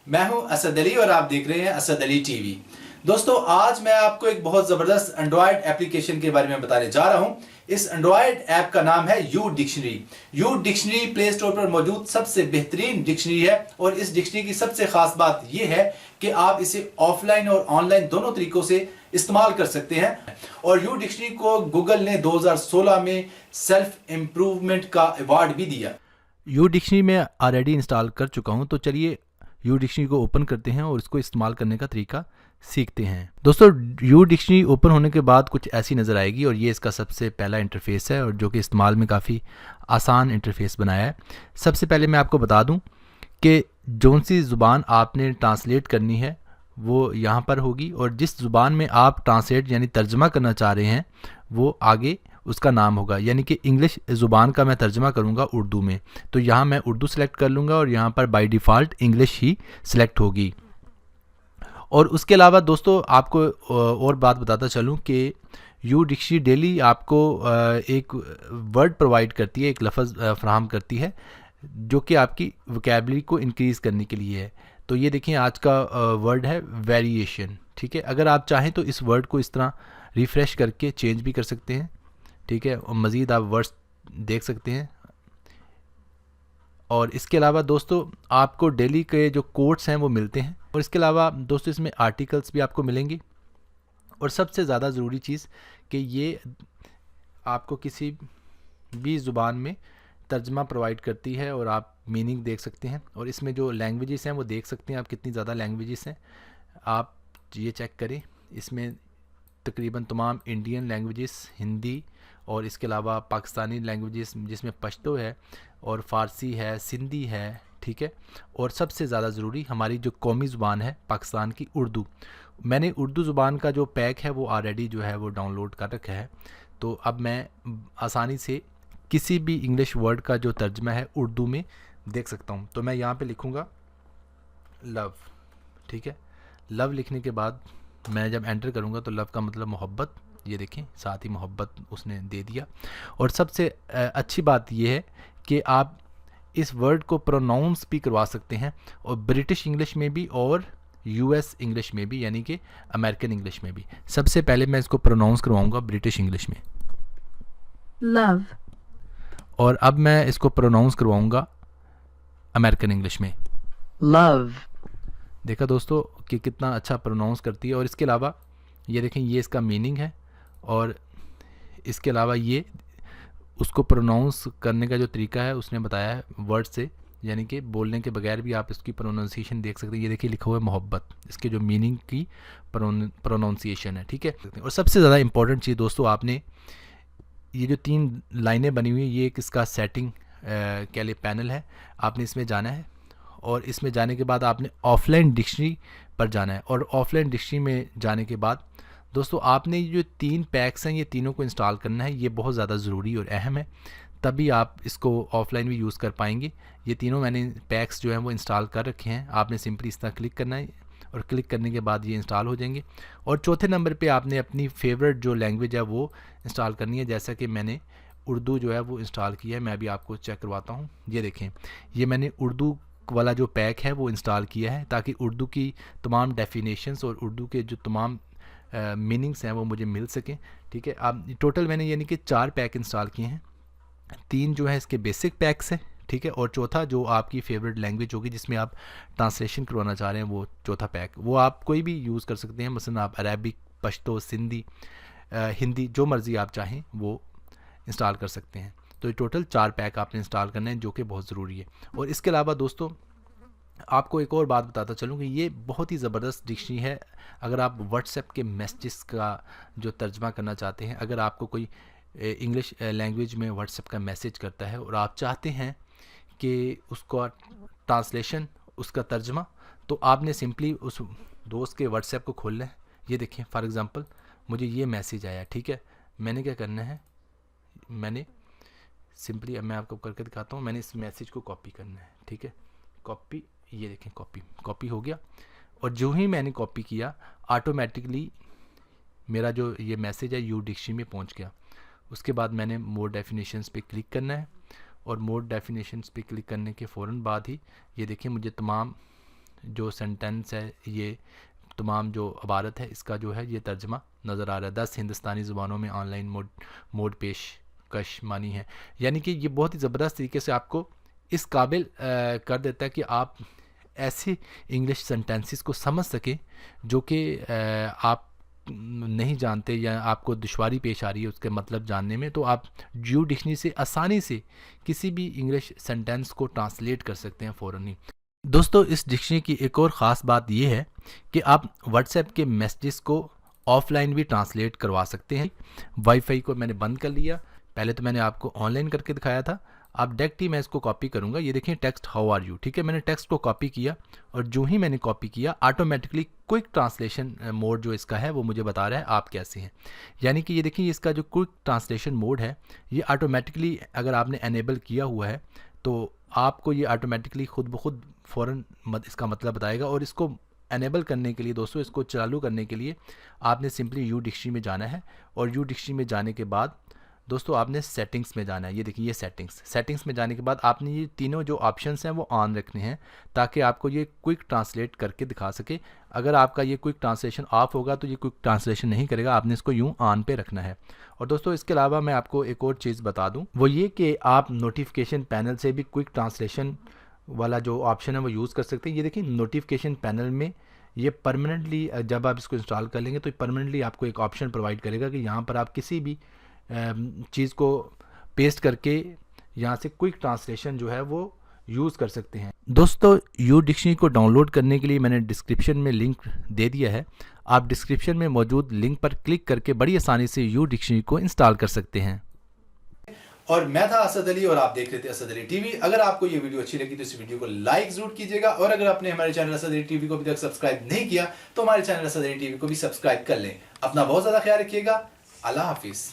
मैं हूं असद अली और आप देख रहे हैं असद अली टीवी। दोस्तों, आज मैं आपको एक बहुत ज़बरदस्त एंड्रॉयड एप्लीकेशन के बारे में बताने जा रहा हूं। इस एंड्रॉयड ऐप का नाम है U dictionary. U dictionary play store पर मौजूद सबसे बेहतरीन डिक्शनरी है और इस डिक्शनरी की सबसे खास बात यह है कि आप इसे ऑफलाइन और ऑनलाइन दोनों तरीकों से इस्तेमाल कर सकते हैं। और यू डिक्शनरी को गूगल ने 2016 में सेल्फ इम्प्रूवमेंट का अवार्ड भी दिया। यू डिक्शनरी मैं ऑलरेडी इंस्टॉल कर चुका हूं, तो चलिए यू डिक्शनरी को ओपन करते हैं और इसको इस्तेमाल करने का तरीका सीखते हैं। दोस्तों, यू डिक्शनरी ओपन होने के बाद कुछ ऐसी नज़र आएगी और ये इसका सबसे पहला इंटरफेस है और जो कि इस्तेमाल में काफ़ी आसान इंटरफेस बनाया है। सबसे पहले मैं आपको बता दूं कि जौन सी ज़ुबान आपने ट्रांसलेट करनी है वो यहाँ पर होगी और जिस ज़ुबान में आप ट्रांसलेट यानी तर्जमा करना चाह रहे हैं वो आगे उसका नाम होगा। यानी कि इंग्लिश ज़ुबान का मैं तर्जमा करूँगा उर्दू में, तो यहाँ मैं उर्दू सेलेक्ट कर लूँगा और यहाँ पर by default English he select होगी। और उसके अलावा दोस्तों आपको और बात बताता चलूँ कि यू डिक्शनरी डेली आपको एक वर्ड प्रोवाइड करती है, एक लफ्ज़ फ्राहम करती है जो कि आपकी वोकैबुलरी को इंक्रीज़ करने के लिए है। तो ये देखिए आज का वर्ड है वेरिएशन। ठीक है, अगर आप चाहें तो इस वर्ड को इस तरह रिफ़्रेश करके चेंज भी कर सकते हैं। ठीक है, और मज़ीद आप वर्ड्स देख सकते हैं। और इसके अलावा दोस्तों आपको डेली के जो कोट्स हैं वो मिलते हैं और इसके अलावा दोस्तों इसमें आर्टिकल्स भी आपको मिलेंगे। और सबसे ज़्यादा ज़रूरी चीज़ कि ये आपको किसी भी ज़ुबान में तर्जमा प्रोवाइड करती है और आप मीनिंग देख सकते हैं। और इसमें जो लैंग्वेजेस हैं वो देख सकते हैं आप कितनी ज़्यादा लैंग्वेजेस हैं। आप ये चेक करें, इसमें तकरीबन तमाम इंडियन लैंग्वेजेस, हिंदी और इसके अलावा पाकिस्तानी लैंग्वेजेस जिसमें पश्तो है और फ़ारसी है, सिंधी है। ठीक है, और सबसे ज़्यादा ज़रूरी हमारी जो कौमी ज़ुबान है पाकिस्तान की, उर्दू। मैंने उर्दू ज़ुबान का जो पैक है वो ऑलरेडी जो है वो डाउनलोड कर रखा है, तो अब मैं आसानी से किसी भी इंग्लिश वर्ड का जो तर्जमा है उर्दू में देख सकता हूँ। तो मैं यहाँ पे लिखूँगा लव। ठीक है, लव लिखने के बाद मैं जब एंटर करूँगा तो लव का मतलब मोहब्बत, ये देखें साथ ही मोहब्बत उसने दे दिया। और सबसे अच्छी बात यह है कि आप इस वर्ड को प्रोनाउंस भी करवा सकते हैं और ब्रिटिश इंग्लिश में भी और यूएस इंग्लिश में भी, यानी कि अमेरिकन इंग्लिश में भी। सबसे पहले मैं इसको प्रोनाउंस करवाऊंगा ब्रिटिश इंग्लिश में, love, और अब मैं इसको प्रोनाउंस करवाऊंगा अमेरिकन इंग्लिश में। love, देखा दोस्तों कि कितना अच्छा प्रोनाउंस करती है। और इसके अलावा ये देखें, ये इसका मीनिंग है और इसके अलावा ये उसको प्रोनाउंस करने का जो तरीका है उसने बताया है वर्ड से, यानी कि बोलने के बगैर भी आप इसकी प्रोनाउंसिएशन देख सकते हैं। ये देखिए लिखा हुआ है मोहब्बत, इसके जो मीनिंग की प्रोनाउंसिएशन है। ठीक है, और सबसे ज़्यादा इंपॉर्टेंट चीज़ दोस्तों, आपने ये जो 3 लाइनें बनी हुई हैं ये एक इसका सेटिंग के लिए पैनल है। आपने इसमें जाना है और इसमें जाने के बाद आपने ऑफलाइन डिक्शनरी पर जाना है। और ऑफलाइन डिक्शनरी में जाने के बाद दोस्तों आपने ये जो 3 पैक्स हैं ये तीनों को इंस्टॉल करना है। ये बहुत ज़्यादा ज़रूरी और अहम है, तभी आप इसको ऑफलाइन भी यूज़ कर पाएंगे। ये तीनों मैंने पैक्स जो हैं वो इंस्टॉल कर रखे हैं। आपने सिंपली इस तरह क्लिक करना है और क्लिक करने के बाद ये इंस्टॉल हो जाएंगे। और चौथे नंबर पे आपने अपनी फेवरेट जो लैंग्वेज है वो इंस्टॉल करनी है। जैसा कि मैंने उर्दू जो है वो इंस्टॉल किया है, मैं अभी आपको चेक करवाता हूँ। ये देखें, ये मैंने उर्दू वाला जो पैक है वो इंस्टॉल किया है ताकि उर्दू की तमाम डेफिनेशंस और उर्दू के जो तमाम मीनिंग्स हैं वो मुझे मिल सकें। ठीक है, आप टोटल मैंने यानी कि 4 पैक इंस्टॉल किए हैं। 3 जो है इसके बेसिक पैक्स हैं, ठीक है, और चौथा जो आपकी फेवरेट लैंग्वेज होगी जिसमें आप ट्रांसलेशन करवाना चाह रहे हैं वो चौथा पैक, वो आप कोई भी यूज़ कर सकते हैं। मसलन आप अरबिक, पश्तो, सिंधी, हिंदी, जो मर्ज़ी आप चाहें वो इंस्टॉल कर सकते हैं। तो ये टोटल 4 पैक आपने इंस्टॉल करने हैं जो कि बहुत ज़रूरी है। और इसके अलावा दोस्तों आपको एक और बात बताता चलूँ कि ये बहुत ही ज़बरदस्त डिक्शनरी है। अगर आप व्हाट्सएप के मैसेजेस का जो तर्जमा करना चाहते हैं, अगर आपको कोई इंग्लिश लैंग्वेज में व्हाट्सएप का मैसेज करता है और आप चाहते हैं कि उसका ट्रांसलेशन, उसका तर्जमा, तो आपने सिंपली उस दोस्त के व्हाट्सएप को खोलना है। ये देखें फॉर एग्ज़ाम्पल मुझे ये मैसेज आया, ठीक है, मैंने क्या करना है, मैंने सिंपली, अब मैं आपको करके दिखाता हूँ, मैंने इस मैसेज को कॉपी करना है। ठीक है, कॉपी, ये देखें कॉपी हो गया। और जो ही मैंने कॉपी किया ऑटोमेटिकली मेरा जो ये मैसेज है यू डिक्शनरी में पहुंच गया। उसके बाद मैंने मोर डेफिनेशंस पे क्लिक करना है और मोर डेफिनेशंस पे क्लिक करने के फ़ौरन बाद ही ये देखिए मुझे तमाम जो सेंटेंस है, ये तमाम जो इबारत है, इसका जो है ये तर्जमा नज़र आ रहा है। 10 हिंदुस्तानी ज़ुबानों में ऑनलाइन मोड पेशकश मानी है। यानी कि ये बहुत ही ज़बरदस्त तरीके से आपको इस काबिल कर देता है कि आप ऐसे इंग्लिश सेंटेंसेस को समझ सकें जो कि आप नहीं जानते या आपको दुश्वारी पेश आ रही है उसके मतलब जानने में, तो आप यू डिक्शनरी से आसानी से किसी भी इंग्लिश सेंटेंस को ट्रांसलेट कर सकते हैं फ़ौरन ही। दोस्तों, इस डिक्शनरी की एक और ख़ास बात यह है कि आप व्हाट्सएप के मैसेजेस को ऑफलाइन भी ट्रांसलेट करवा सकते हैं। वाईफाई को मैंने बंद कर लिया, पहले तो मैंने आपको ऑनलाइन करके दिखाया था। अब डायरेक्ट ही मैं इसको कॉपी करूँगा। ये देखें, टेक्स्ट हाउ आर यू, ठीक है। मैंने टेक्स्ट को कॉपी किया और जो ही मैंने कॉपी किया ऑटोमेटिकली क्विक ट्रांसलेशन मोड जो इसका है वो मुझे बता रहा है आप कैसे हैं। यानी कि ये देखिए, इसका जो क्विक ट्रांसलेशन मोड है ये ऑटोमेटिकली अगर आपने एनेबल किया हुआ है तो आपको ये ऑटोमेटिकली खुद ब खुद फ़ौरन इसका मतलब बताएगा। और इसको एनेबल करने के लिए दोस्तों, इसको चालू करने के लिए आपने सिंपली यू डिक्शनरी में जाना है और यू डिक्शनरी में जाने के बाद दोस्तों आपने सेटिंग्स में जाना है। ये देखिए, ये सेटिंग्स में जाने के बाद आपने ये तीनों जो ऑप्शंस हैं वो ऑन रखने हैं ताकि आपको ये क्विक ट्रांसलेट करके दिखा सके। अगर आपका ये क्विक ट्रांसलेशन ऑफ होगा तो ये क्विक ट्रांसलेशन नहीं करेगा, आपने इसको यूँ ऑन पे रखना है। और दोस्तों, इसके अलावा मैं आपको एक और चीज़ बता दूँ, वो ये कि आप नोटिफिकेशन पैनल से भी क्विक ट्रांसलेशन वाला जो ऑप्शन है वो यूज़ कर सकते हैं। ये देखिए, नोटिफिकेशन पैनल में ये परमानेंटली जब आप इसको इंस्टॉल कर लेंगे तो परमानेंटली आपको एक ऑप्शन प्रोवाइड करेगा कि यहाँ पर आप किसी भी चीज़ को पेस्ट करके यहाँ से क्विक ट्रांसलेशन जो है वो यूज़ कर सकते हैं। दोस्तों, यू डिक्शनरी को डाउनलोड करने के लिए मैंने डिस्क्रिप्शन में लिंक दे दिया है। आप डिस्क्रिप्शन में मौजूद लिंक पर क्लिक करके बड़ी आसानी से यू डिक्शनरी को इंस्टॉल कर सकते हैं। और मैं था असद अली और आप देख रहे थे असद अली टीवी। अगर आपको ये वीडियो अच्छी लगी तो इस वीडियो को लाइक जरूर कीजिएगा और अगर आपने हमारे चैनल असद अली टीवी को अभी तक सब्सक्राइब नहीं किया तो हमारे चैनल असद अली टीवी को भी सब्सक्राइब कर लें। अपना बहुत ज़्यादा ख्याल रखिएगा। अल्लाह हाफिज़।